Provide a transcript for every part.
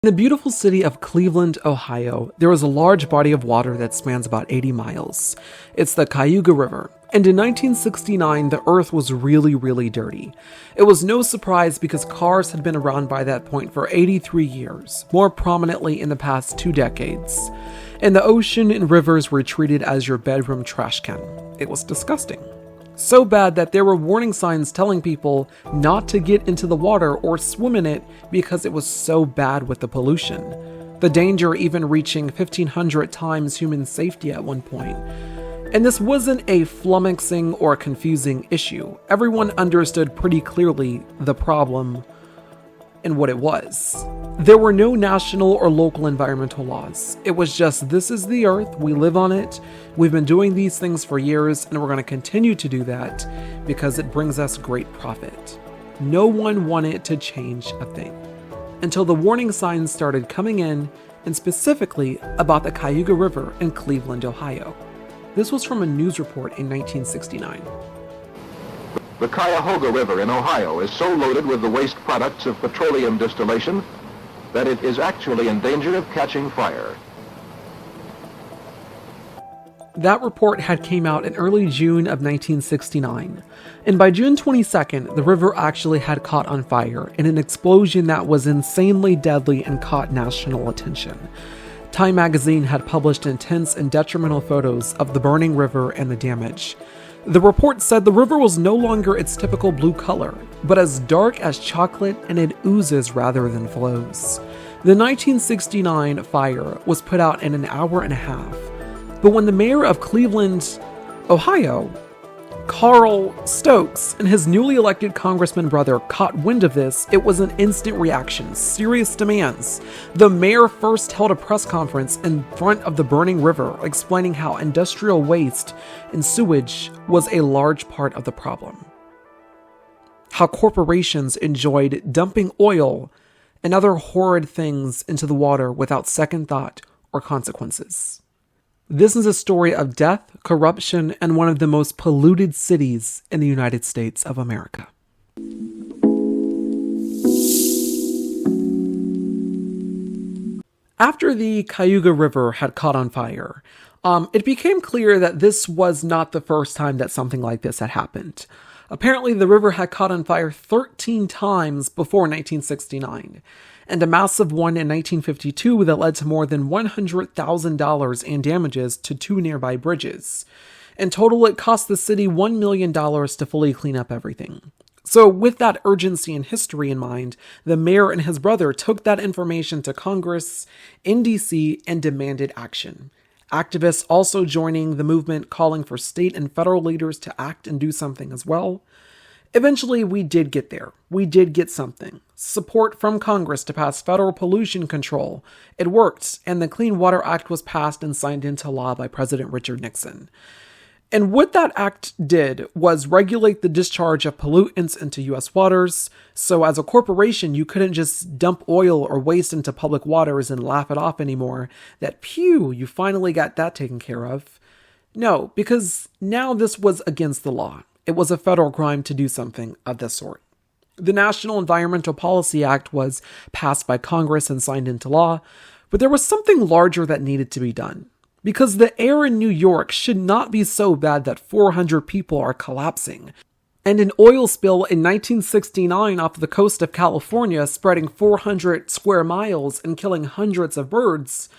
In the beautiful city of Cleveland, Ohio, there is a large body of water that spans about 80 miles. It's the Cayuga River, and in 1969, the earth was really dirty. It was no surprise because cars had been around by that point for 83 years, more prominently in the past 2 decades. And the ocean and rivers were treated as your bedroom trash can. It was disgusting. So bad that there were warning signs telling people not to get into the water or swim in it because it was so bad with the pollution. The danger even reaching 1,500 times human safety at one point. And this wasn't a flummoxing or confusing issue. Everyone understood pretty clearly the problem and what it was. There were no national or local environmental laws. It was just, this is the earth, we live on it, we've been doing these things for years, and we're going to continue to do that because it brings us great profit. No one wanted to change a thing. Until the warning signs started coming in, and specifically about the Cayuga River in Cleveland, Ohio. This was from a news report in 1969. The Cuyahoga River in Ohio is so loaded with the waste products of petroleum distillation that it is actually in danger of catching fire. That report had came out in early June of 1969, and by June 22nd, the river actually had caught on fire in an explosion that was insanely deadly and caught national attention. Time magazine had published intense and detrimental photos of the burning river and the damage. The report said the river was no longer its typical blue color, but as dark as chocolate, and it oozes rather than flows. The 1969 fire was put out in an hour and a half, but when the mayor of Cleveland, Ohio, Carl Stokes, and his newly elected congressman brother caught wind of this, it was an instant reaction, serious demands. The mayor first held a press conference in front of the burning river, explaining how industrial waste and sewage was a large part of the problem. How corporations enjoyed dumping oil and other horrid things into the water without second thought or consequences. This is a story of death, corruption, and one of the most polluted cities in the United States of America. After the Cayuga River had caught on fire, it became clear that this was not the first time that something like this had happened. Apparently, the river had caught on fire 13 times before 1969. And a massive one in 1952 that led to more than $100,000 in damages to 2 nearby bridges. In total, it cost the city $1 million to fully clean up everything. So with that urgency and history in mind, the mayor and his brother took that information to Congress in DC and demanded action. Activists also joining the movement, calling for state and federal leaders to act and do something as well. Eventually, we did get there. We did get something. Support from Congress to pass federal pollution control. It worked, and the Clean Water Act was passed and signed into law by President Richard Nixon. And what that act did was regulate the discharge of pollutants into U.S. waters. So as a corporation, you couldn't just dump oil or waste into public waters and laugh it off anymore. That, phew, you finally got that taken care of. No, because now this was against the law. It was a federal crime to do something of this sort. The National Environmental Policy Act was passed by Congress and signed into law, but there was something larger that needed to be done. Because the air in New York should not be so bad that 400 people are collapsing. And an oil spill in 1969 off the coast of California spreading 400 square miles and killing hundreds of birds,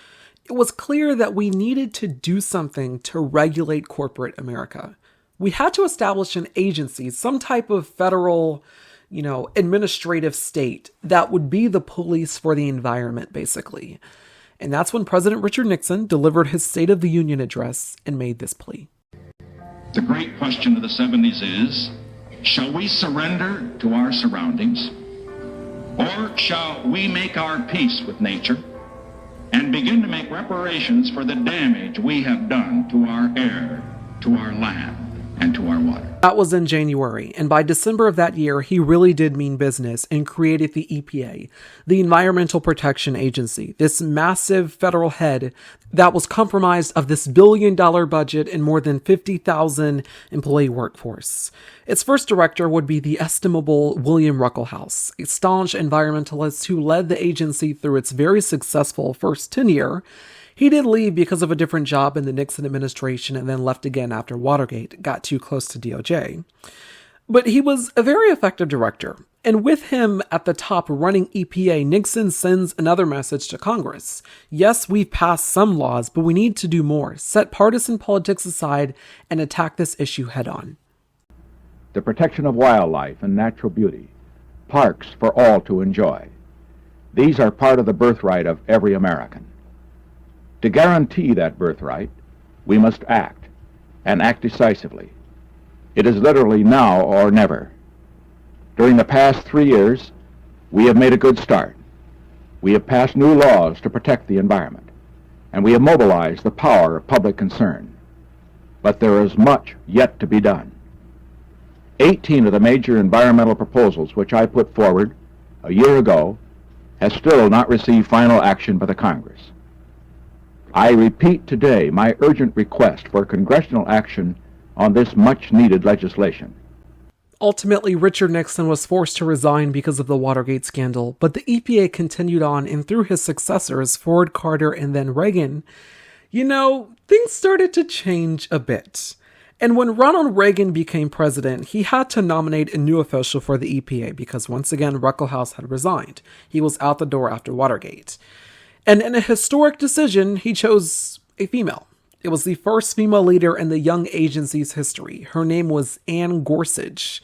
it was clear that we needed to do something to regulate corporate America. We had to establish an agency, some type of federal, administrative state that would be the police for the environment, basically. And that's when President Richard Nixon delivered his State of the Union address and made this plea. The great question of the 70s is, shall we surrender to our surroundings, or shall we make our peace with nature and begin to make reparations for the damage we have done to our air, to our land, and to our water. That was in January, and by December of that year, he really did mean business and created the EPA, the Environmental Protection Agency, this massive federal head that was comprised of this billion-dollar budget and more than 50,000 employee workforce. Its first director would be the estimable William Ruckelshaus, a staunch environmentalist who led the agency through its very successful first tenure. He did leave because of a different job in the Nixon administration and then left again after Watergate got too close to DOJ. But he was a very effective director, and with him at the top running EPA, Nixon sends another message to Congress. Yes, we've passed some laws, but we need to do more. Set partisan politics aside and attack this issue head on. The protection of wildlife and natural beauty, parks for all to enjoy. These are part of the birthright of every American. To guarantee that birthright, we must act, and act decisively. It is literally now or never. During the past 3 years, we have made a good start. We have passed new laws to protect the environment, and we have mobilized the power of public concern. But there is much yet to be done. 18 of the major environmental proposals which I put forward a year ago have still not received final action by the Congress. I repeat today my urgent request for congressional action on this much-needed legislation. Ultimately, Richard Nixon was forced to resign because of the Watergate scandal, but the EPA continued on, and through his successors, Ford, Carter, and then Reagan, things started to change a bit. And when Ronald Reagan became president, he had to nominate a new official for the EPA because, once again, Ruckelshaus had resigned. He was out the door after Watergate. And in a historic decision, he chose a female. It was the first female leader in the young agency's history. Her name was Ann Gorsuch.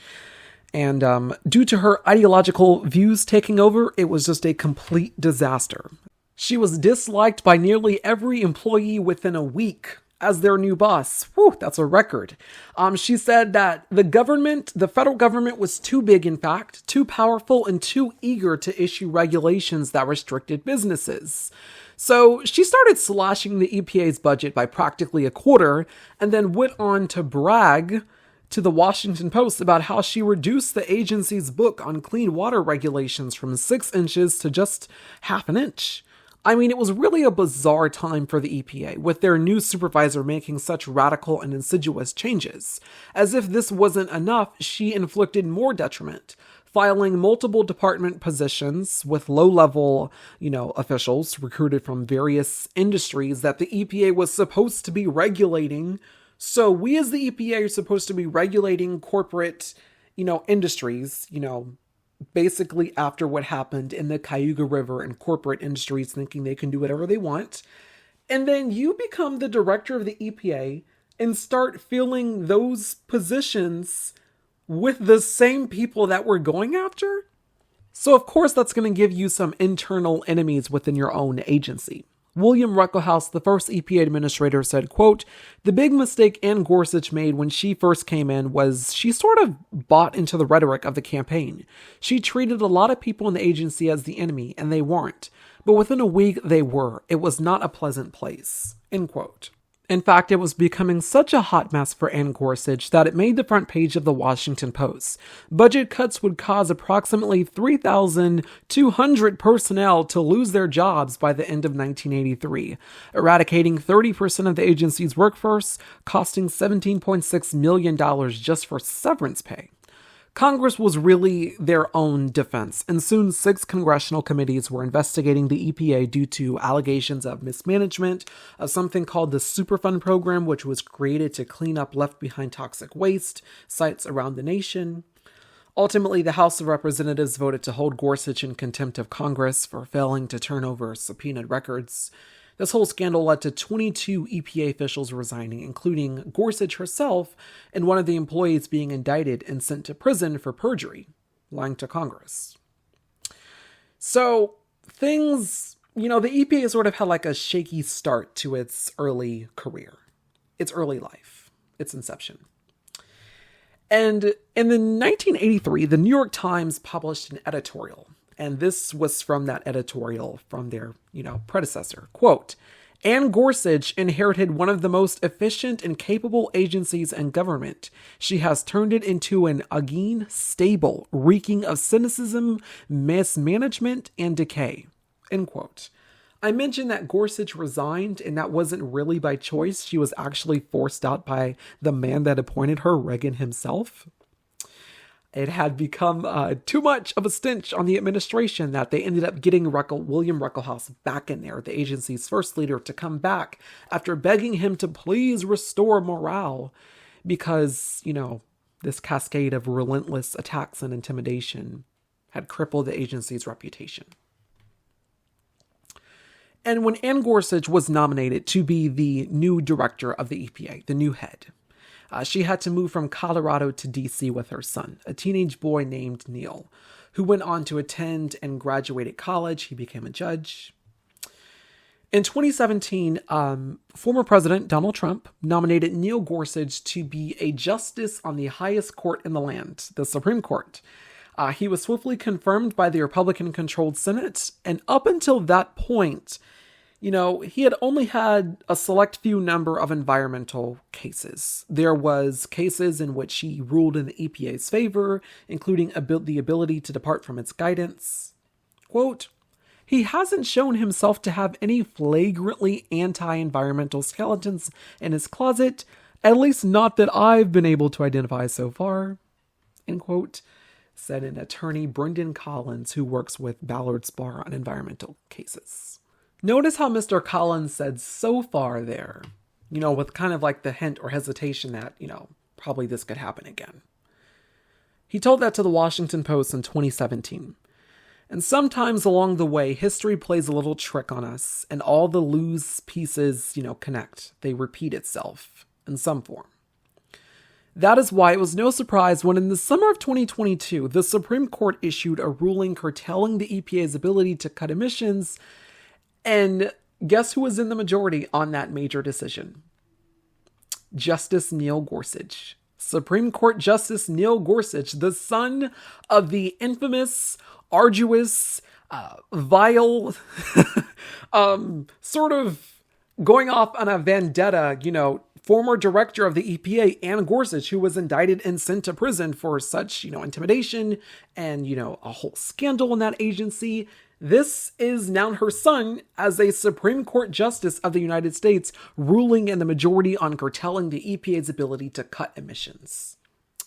And due to her ideological views taking over, it was just a complete disaster. She was disliked by nearly every employee within a week as their new boss. Whew, that's a record. She said that the federal government was too big, in fact, too powerful, and too eager to issue regulations that restricted businesses. So she started slashing the EPA's budget by practically a quarter, and then went on to brag to the Washington Post about how she reduced the agency's book on clean water regulations from 6 inches to just half an inch. I mean, it was really a bizarre time for the EPA, with their new supervisor making such radical and insidious changes. As if this wasn't enough, she inflicted more detriment, filing multiple department positions with low-level, officials recruited from various industries that the EPA was supposed to be regulating. So we as the EPA are supposed to be regulating corporate, industries, basically after what happened in the Cayuga River and corporate industries thinking they can do whatever they want. And then you become the director of the EPA and start filling those positions with the same people that we're going after. So of course that's going to give you some internal enemies within your own agency. William Ruckelshaus, the first EPA administrator, said, quote, "The big mistake Ann Gorsuch made when she first came in was she sort of bought into the rhetoric of the campaign. She treated a lot of people in the agency as the enemy, and they weren't. But within a week, they were. It was not a pleasant place." End quote. In fact, it was becoming such a hot mess for Ann Gorsuch that it made the front page of the Washington Post. Budget cuts would cause approximately 3,200 personnel to lose their jobs by the end of 1983, eradicating 30% of the agency's workforce, costing $17.6 million just for severance pay. Congress was really their own defense, and soon 6 congressional committees were investigating the EPA due to allegations of mismanagement of something called the Superfund program, which was created to clean up left-behind toxic waste sites around the nation. Ultimately, the House of Representatives voted to hold Gorsuch in contempt of Congress for failing to turn over subpoenaed records. This whole scandal led to 22 EPA officials resigning, including Gorsuch herself, and one of the employees being indicted and sent to prison for perjury, lying to Congress. So things, the EPA sort of had like a shaky start to its early career, its early life, its inception. And in the 1983, the New York Times published an editorial. And this was from that editorial from their, predecessor. Quote, Anne Gorsuch inherited one of the most efficient and capable agencies in government. She has turned it into an again stable, reeking of cynicism, mismanagement, and decay. End quote. I mentioned that Gorsuch resigned, and that wasn't really by choice. She was actually forced out by the man that appointed her, Reagan himself. It had become too much of a stench on the administration that they ended up getting William Ruckelshaus back in there, the agency's first leader, to come back after begging him to please restore morale because, this cascade of relentless attacks and intimidation had crippled the agency's reputation. And when Anne Gorsuch was nominated to be the new director of the EPA, the new head, she had to move from Colorado to D.C. with her son, a teenage boy named Neil, who went on to attend and graduated college. He became a judge. In 2017, former President Donald Trump nominated Neil Gorsuch to be a justice on the highest court in the land, the Supreme Court. He was swiftly confirmed by the Republican-controlled Senate, and up until that point, he had only had a select few number of environmental cases. There was cases in which he ruled in the EPA's favor, including the ability to depart from its guidance. Quote, he hasn't shown himself to have any flagrantly anti-environmental skeletons in his closet, at least not that I've been able to identify so far, end quote, said an attorney, Brendan Collins, who works with Ballard's Bar on environmental cases. Notice how Mr. Collins said so far there, with kind of like the hint or hesitation that, probably this could happen again. He told that to the Washington Post in 2017. And sometimes along the way, history plays a little trick on us, and all the loose pieces, connect. They repeat itself in some form. That is why it was no surprise when in the summer of 2022, the Supreme Court issued a ruling curtailing the EPA's ability to cut emissions. And guess who was in the majority on that major decision? Justice Neil Gorsuch. Supreme Court Justice Neil Gorsuch, the son of the infamous, arduous, vile, sort of going off on a vendetta, former director of the EPA, Anne Gorsuch, who was indicted and sent to prison for such, intimidation and, a whole scandal in that agency. This is now her son as a Supreme Court Justice of the United States, ruling in the majority on curtailing the EPA's ability to cut emissions.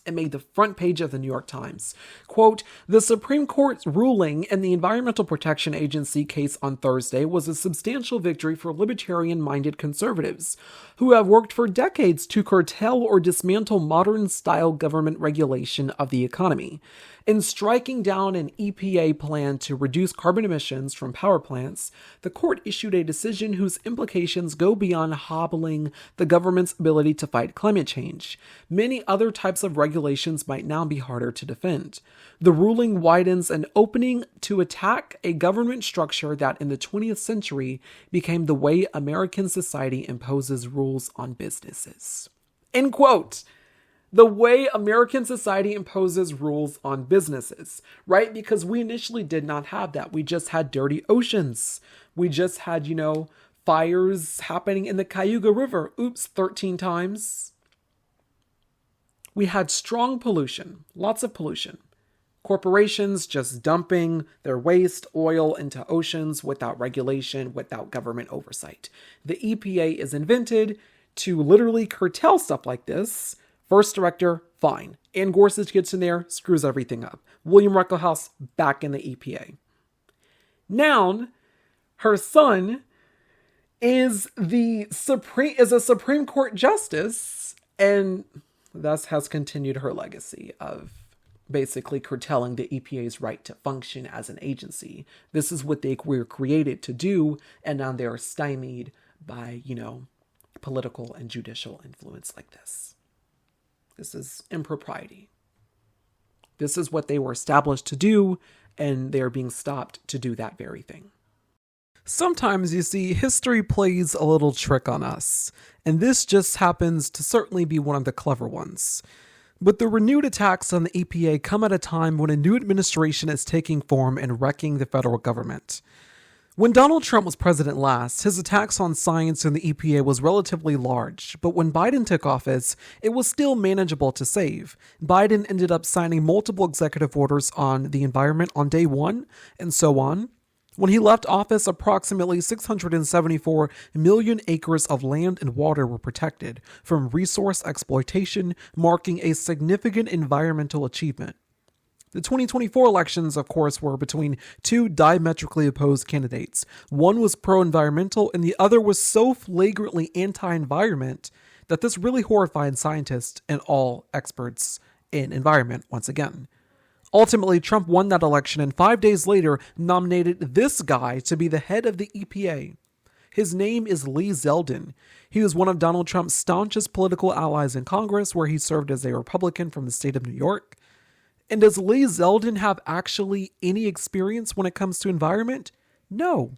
It made the front page of the New York Times. Quote, the Supreme Court's ruling in the Environmental Protection Agency case on Thursday was a substantial victory for libertarian-minded conservatives who have worked for decades to curtail or dismantle modern-style government regulation of the economy. In striking down an EPA plan to reduce carbon emissions from power plants, the court issued a decision whose implications go beyond hobbling the government's ability to fight climate change. Many other types of regulations might now be harder to defend. The ruling widens an opening to attack a government structure that in the 20th century became the way American society imposes rules on businesses. End quote. The way American society imposes rules on businesses, right? Because we initially did not have that. We just had dirty oceans. We just had, fires happening in the Cayuga River. 13 times. We had strong pollution, lots of pollution. Corporations just dumping their waste oil into oceans without regulation, without government oversight. The EPA is invented to literally curtail stuff like this. First director, fine. Anne Gorsuch gets in there, screws everything up. William Ruckelshaus back in the EPA. Now, her son is a Supreme Court justice, and thus has continued her legacy of basically curtailing the EPA's right to function as an agency. This is what they were created to do, and now they're stymied by, political and judicial influence like this. This is impropriety. This is what they were established to do, and they're being stopped to do that very thing. Sometimes, you see, history plays a little trick on us, and this just happens to certainly be one of the clever ones. But the renewed attacks on the EPA come at a time when a new administration is taking form and wrecking the federal government. When Donald Trump was president last, his attacks on science and the EPA was relatively large, but when Biden took office, it was still manageable to save. Biden ended up signing multiple executive orders on the environment on day one, and so on. When he left office, approximately 674 million acres of land and water were protected from resource exploitation, marking a significant environmental achievement. The 2024 elections, of course, were between two diametrically opposed candidates. One was pro-environmental and the other was so flagrantly anti-environment that this really horrified scientists and all experts in environment once again. Ultimately, Trump won that election and 5 days later nominated this guy to be the head of the EPA. His name is Lee Zeldin. He was one of Donald Trump's staunchest political allies in Congress, where he served as a Republican from the state of New York. And does Lee Zeldin have actually any experience when it comes to environment? No.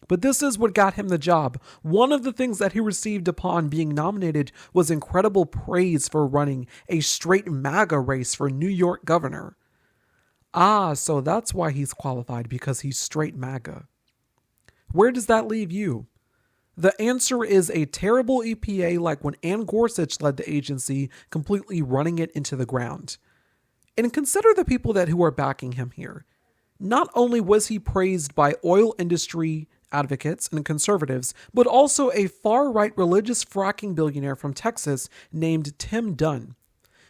But this is what got him the job. One of the things that he received upon being nominated was incredible praise for running a straight MAGA race for New York governor. So that's why he's qualified, because he's straight MAGA. Where does that leave you? The answer is a terrible EPA like when Ann Gorsuch led the agency, completely running it into the ground. And consider the people who are backing him here. Not only was he praised by oil industry advocates and conservatives, but also a far-right religious fracking billionaire from Texas named Tim Dunn.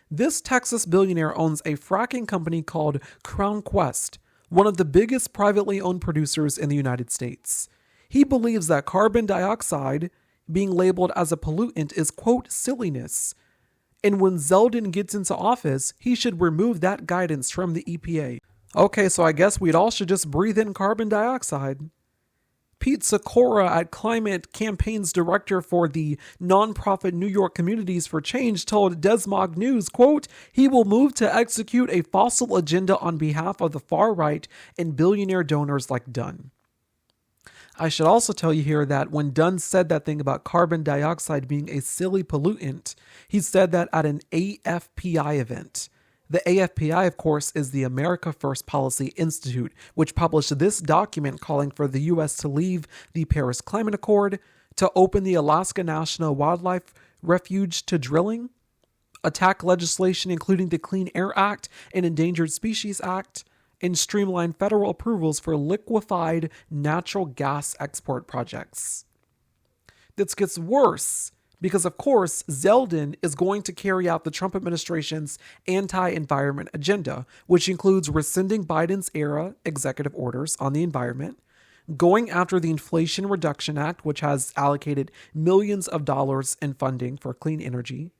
This Texas billionaire owns a fracking company called Crown Quest, one of the biggest privately owned producers in the United States. He believes that carbon dioxide being labeled as a pollutant is, quote, silliness. And when Zeldin gets into office, he should remove that guidance from the EPA. Okay, so I guess we'd all should just breathe in carbon dioxide. Pete Sikora, at Climate Campaign's director for the nonprofit New York Communities for Change, told Desmog News, quote, he will move to execute a fossil agenda on behalf of the far right and billionaire donors like Dunn. I should also tell you here that when Dunn said that thing about carbon dioxide being a silly pollutant, he said that at an AFPI event. The AFPI, of course, is the America First Policy Institute, which published this document calling for the U.S. to leave the Paris Climate Accord, to open the Alaska National Wildlife Refuge to drilling, attack legislation including the Clean Air Act and Endangered Species Act, and streamline federal approvals for liquefied natural gas export projects. This gets worse because, of course, Zeldin is going to carry out the Trump administration's anti-environment agenda, which includes rescinding Biden's era executive orders on the environment, going after the Inflation Reduction Act, which has allocated millions of dollars in funding for clean energy.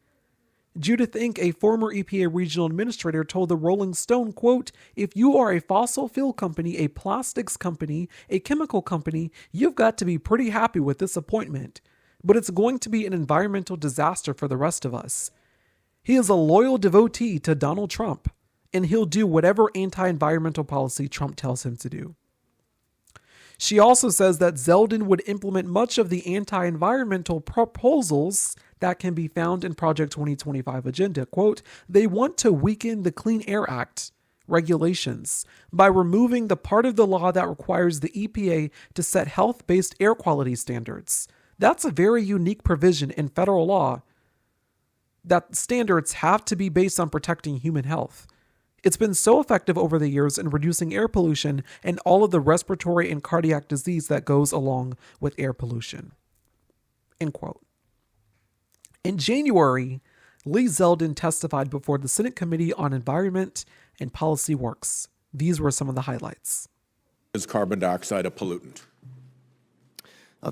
Judith Inc., a former EPA regional administrator, told the Rolling Stone, quote, if you are a fossil fuel company, a plastics company, a chemical company, you've got to be pretty happy with this appointment. But it's going to be an environmental disaster for the rest of us. He is a loyal devotee to Donald Trump, and he'll do whatever anti-environmental policy Trump tells him to do. She also says that Zeldin would implement much of the anti-environmental proposals that can be found in Project 2025 agenda. Quote, they want to weaken the Clean Air Act regulations by removing the part of the law that requires the EPA to set health-based air quality standards. That's a very unique provision in federal law, that standards have to be based on protecting human health. It's been so effective over the years in reducing air pollution and all of the respiratory and cardiac disease that goes along with air pollution. End quote. In January, Lee Zeldin testified before the Senate Committee on Environment and Policy Works. These were some of the highlights. Is carbon dioxide a pollutant?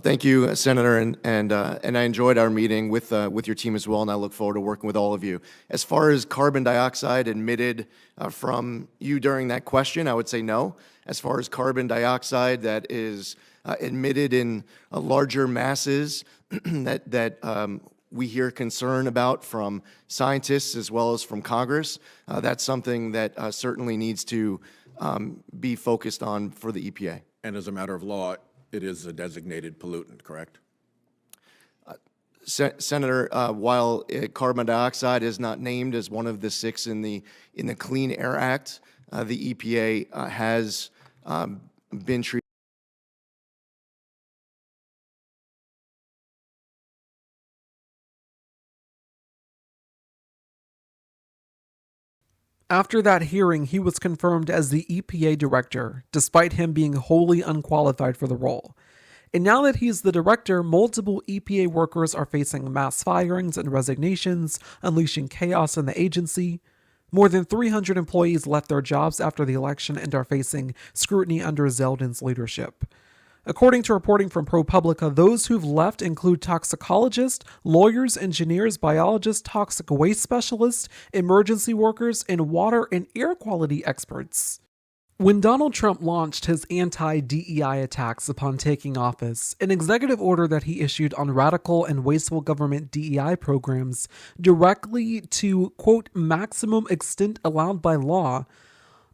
Thank you, Senator, and I enjoyed our meeting with your team as well, and I look forward to working with all of you. As far as carbon dioxide emitted from you during that question, I would say no. As far as carbon dioxide that is emitted in larger masses that we hear concern about from scientists as well as from Congress, that's something that certainly needs to be focused on for the EPA. And as a matter of law, it is a designated pollutant, correct? Senator, while carbon dioxide is not named as one of the 6 in the Clean Air Act, the EPA has been treated After that hearing, he was confirmed as the EPA director, despite him being wholly unqualified for the role. And now that he's the director, multiple EPA workers are facing mass firings and resignations, unleashing chaos in the agency. More than 300 employees left their jobs after the election and are facing scrutiny under Zeldin's leadership. According to reporting from ProPublica, those who've left include toxicologists, lawyers, engineers, biologists, toxic waste specialists, emergency workers, and water and air quality experts. When Donald Trump launched his anti-DEI attacks upon taking office, an executive order that he issued on radical and wasteful government DEI programs directly to, quote, maximum extent allowed by law,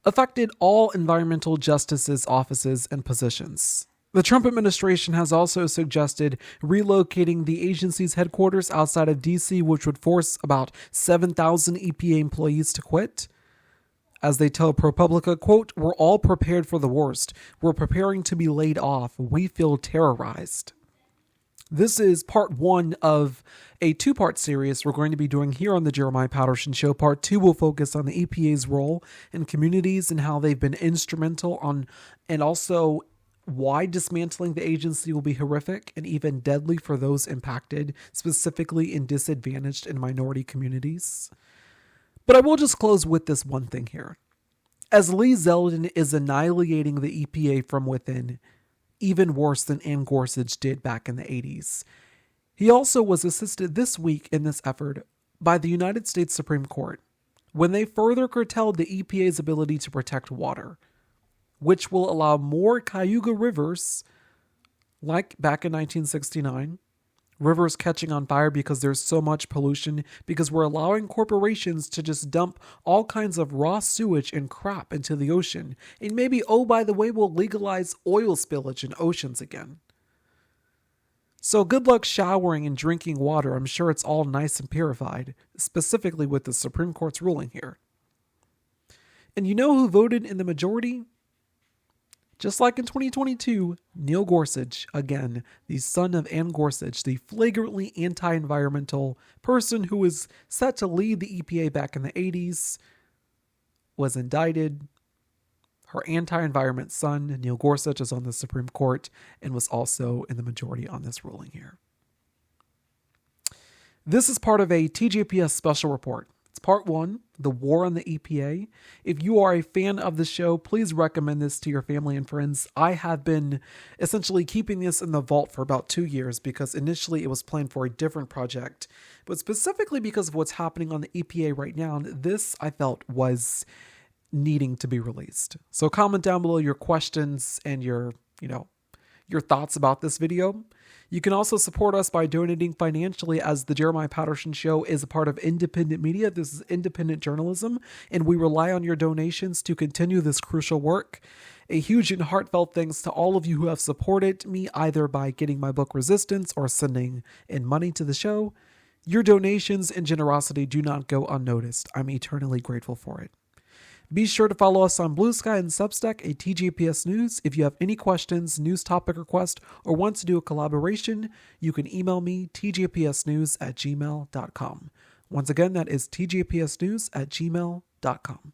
affected all environmental justices' offices and positions. The Trump administration has also suggested relocating the agency's headquarters outside of D.C., which would force about 7,000 EPA employees to quit. As they tell ProPublica, quote, "We're all prepared for the worst. We're preparing to be laid off. We feel terrorized." This is part one of a two-part series we're going to be doing here on the Jeremiah Patterson Show. Part two will focus on the EPA's role in communities and how they've been instrumental on, and also why dismantling the agency will be horrific and even deadly for those impacted, specifically in disadvantaged and minority communities. But I will just close with this one thing here. As Lee Zeldin is annihilating the EPA from within, even worse than Ann Gorsuch did back in the 80s, he also was assisted this week in this effort by the United States Supreme Court when they further curtailed the EPA's ability to protect water, which will allow more Cayuga rivers, like back in 1969, rivers catching on fire because there's so much pollution, because we're allowing corporations to just dump all kinds of raw sewage and crap into the ocean. And maybe, oh, by the way, we'll legalize oil spillage in oceans again. So good luck showering and drinking water. I'm sure it's all nice and purified, specifically with the Supreme Court's ruling here. And you know who voted in the majority? Just like in 2022, Neil Gorsuch, again, the son of Ann Gorsuch, the flagrantly anti-environmental person who was set to lead the EPA back in the 80s, was indicted. Her anti-environment son, Neil Gorsuch, is on the Supreme Court and was also in the majority on this ruling here. This is part of a TJPS special report. It's part one, the war on the EPA. If you are a fan of the show, please recommend this to your family and friends. I have been essentially keeping this in the vault for about 2 years because initially it was planned for a different project, but specifically because of what's happening on the EPA right now, this I felt was needing to be released. So comment down below your questions and your thoughts about this video. You can also support us by donating financially, as the Jeremiah Patterson Show is a part of independent media. This is independent journalism, and we rely on your donations to continue this crucial work. A huge and heartfelt thanks to all of you who have supported me, either by getting my book Resistance or sending in money to the show. Your donations and generosity do not go unnoticed. I'm eternally grateful for it. Be sure to follow us on Blue Sky and Substack at TJPS News. If you have any questions, news topic request, or want to do a collaboration, you can email me, tjpsnews@gmail.com. Once again, that is tjpsnews@gmail.com.